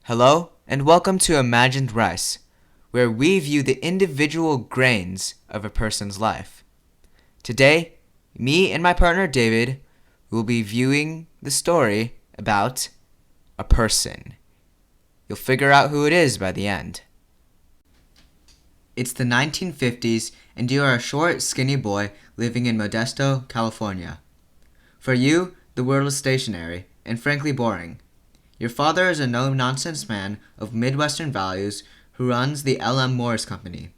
Hello, and welcome to Imagined Rice, where we view the individual grains of a person's life. Today, me and my partner David will be viewing the story about a person. You'll figure out who it is by the end. It's the 1950s, and you are a short, skinny boy living in Modesto, California. For you, the world is stationary and frankly boring. Your father is a no-nonsense man of Midwestern values who runs the L.M. Morris Company.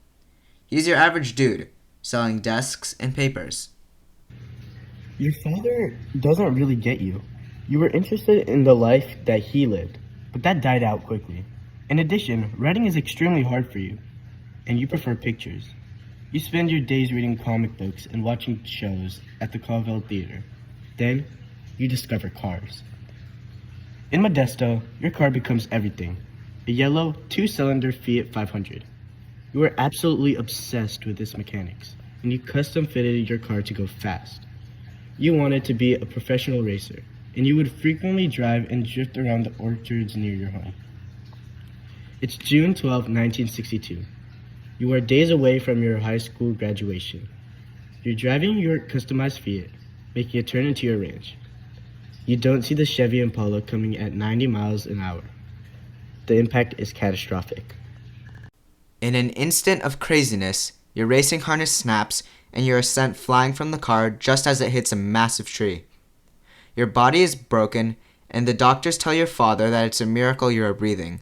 He's your average dude, selling desks and papers. Your father doesn't really get you. You were interested in the life that he lived, but that died out quickly. In addition, writing is extremely hard for you, and you prefer pictures. You spend your days reading comic books and watching shows at the Colville Theater. Then, you discover cars. In Modesto, your car becomes everything. A yellow, two-cylinder Fiat 500. You are absolutely obsessed with its mechanics, and you custom-fitted your car to go fast. You wanted to be a professional racer, and you would frequently drive and drift around the orchards near your home. It's June 12, 1962. You are days away from your high school graduation. You're driving your customized Fiat, making a turn into your ranch. You don't see the Chevy Impala coming at 90 miles an hour. The impact is catastrophic. In an instant of craziness, your racing harness snaps and you are sent flying from the car just as it hits a massive tree. Your body is broken, and the doctors tell your father that it's a miracle you are breathing.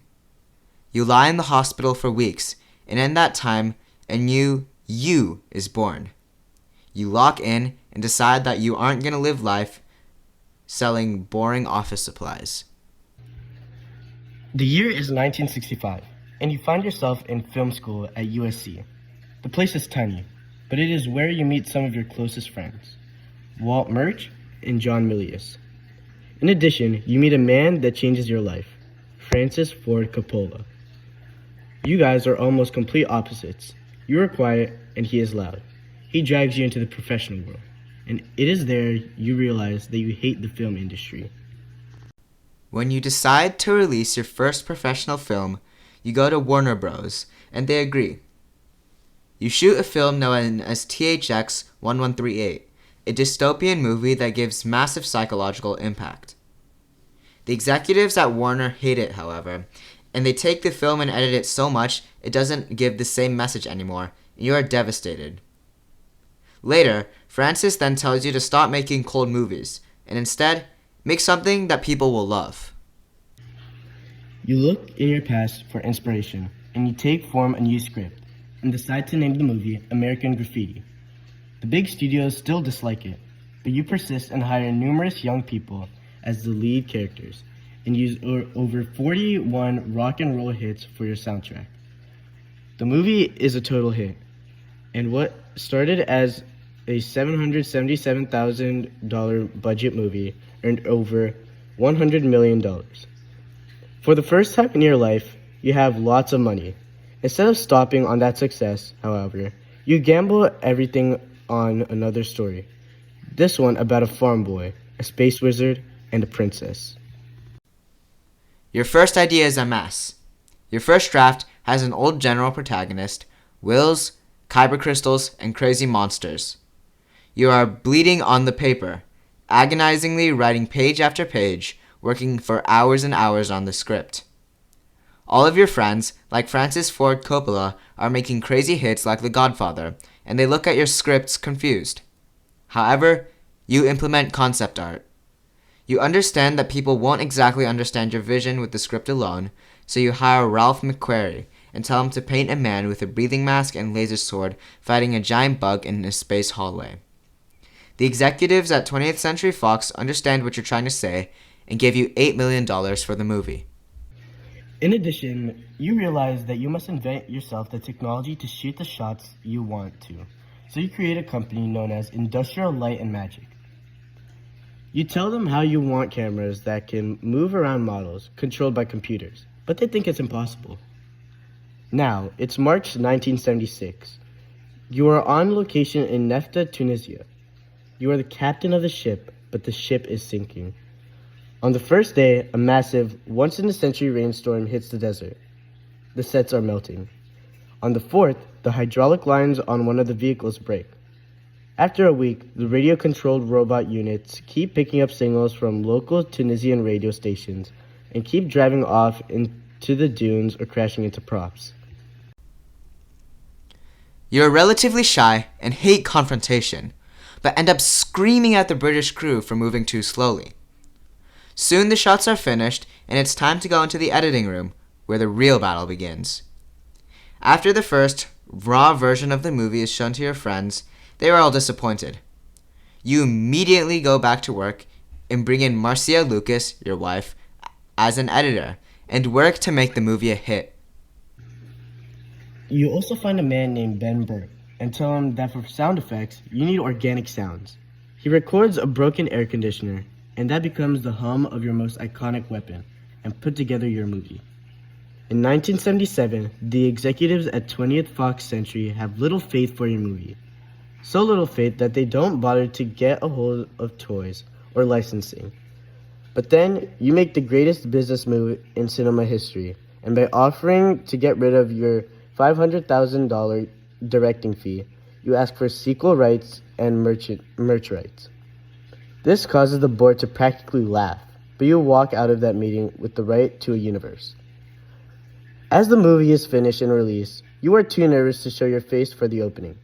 You lie in the hospital for weeks, and in that time, a new you is born. You lock in and decide that you aren't going to live life selling boring office supplies. The year is 1965, and you find yourself in film school at USC. The place is tiny, but it is where you meet some of your closest friends, Walt Murch and John Milius. In addition, you meet a man that changes your life, Francis Ford Coppola. You guys are almost complete opposites. You are quiet, and he is loud. He drags you into the professional world, and it is there you realize that you hate the film industry. When you decide to release your first professional film, you go to Warner Bros., and they agree. You shoot a film known as THX 1138, a dystopian movie that gives massive psychological impact. The executives at Warner hate it, however, and they take the film and edit it so much it doesn't give the same message anymore, and you are devastated. Later, Francis then tells you to stop making cold movies, and instead, make something that people will love. You look in your past for inspiration, and you take form a new script, and decide to name the movie American Graffiti. The big studios still dislike it, but you persist and hire numerous young people as the lead characters, and use over 41 rock and roll hits for your soundtrack. The movie is a total hit, and what started as a $777,000 budget movie earned over $100 million. For the first time in your life, you have lots of money. Instead of stopping on that success, however, you gamble everything on another story. This one about a farm boy, a space wizard, and a princess. Your first idea is a mess. Your first draft has an old general protagonist, wills, kyber crystals, and crazy monsters. You are bleeding on the paper, agonizingly writing page after page, working for hours and hours on the script. All of your friends, like Francis Ford Coppola, are making crazy hits like The Godfather, and they look at your scripts confused. However, you implement concept art. You understand that people won't exactly understand your vision with the script alone, so you hire Ralph McQuarrie and tell him to paint a man with a breathing mask and laser sword fighting a giant bug in a space hallway. The executives at 20th Century Fox understand what you're trying to say and give you $8 million for the movie. In addition, you realize that you must invent yourself the technology to shoot the shots you want to, so you create a company known as Industrial Light and Magic. You tell them how you want cameras that can move around models controlled by computers, but they think it's impossible. Now, it's March 1976. You are on location in Nefta, Tunisia. You are the captain of the ship, but the ship is sinking. On the first day, a massive, once-in-a-century rainstorm hits the desert. The sets are melting. On the fourth, the hydraulic lines on one of the vehicles break. After a week, the radio-controlled robot units keep picking up signals from local Tunisian radio stations and keep driving off into the dunes or crashing into props. You're relatively shy and hate confrontation, but end up screaming at the British crew for moving too slowly. Soon the shots are finished, and it's time to go into the editing room, where the real battle begins. After the first, raw version of the movie is shown to your friends, they are all disappointed. You immediately go back to work and bring in Marcia Lucas, your wife, as an editor, and work to make the movie a hit. You also find a man named Ben Burke and tell him that for sound effects, you need organic sounds. He records a broken air conditioner, and that becomes the hum of your most iconic weapon, and put together your movie. In 1977, the executives at 20th Fox Century have little faith for your movie. So little faith that they don't bother to get a hold of toys or licensing. But then, you make the greatest business move in cinema history, and by offering to get rid of your $500,000 directing fee, you ask for sequel rights and merch rights. This causes the board to practically laugh, but you walk out of that meeting with the right to a universe. As the movie is finished and released, you are too nervous to show your face for the opening,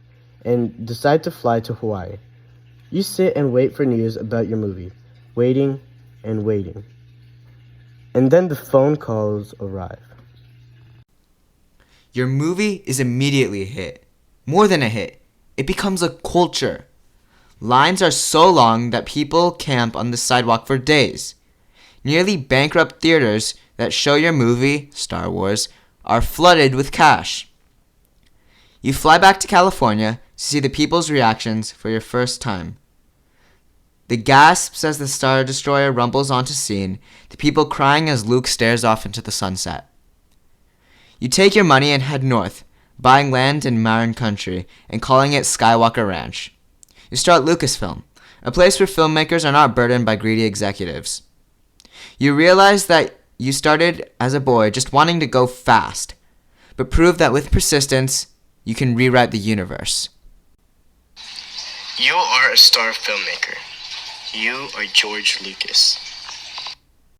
and decide to fly to Hawaii. You sit and wait for news about your movie, waiting and waiting. And then the phone calls arrive. Your movie is immediately a hit. More than a hit, it becomes a culture. Lines are so long that people camp on the sidewalk for days. Nearly bankrupt theaters that show your movie, Star Wars, are flooded with cash. You fly back to California to see the people's reactions for your first time. The gasps as the Star Destroyer rumbles onto scene, the people crying as Luke stares off into the sunset. You take your money and head north, buying land in Marin country and calling it Skywalker Ranch. You start Lucasfilm, a place where filmmakers are not burdened by greedy executives. You realize that you started as a boy just wanting to go fast, but prove that with persistence, you can rewrite the universe. You are a star filmmaker. You are George Lucas.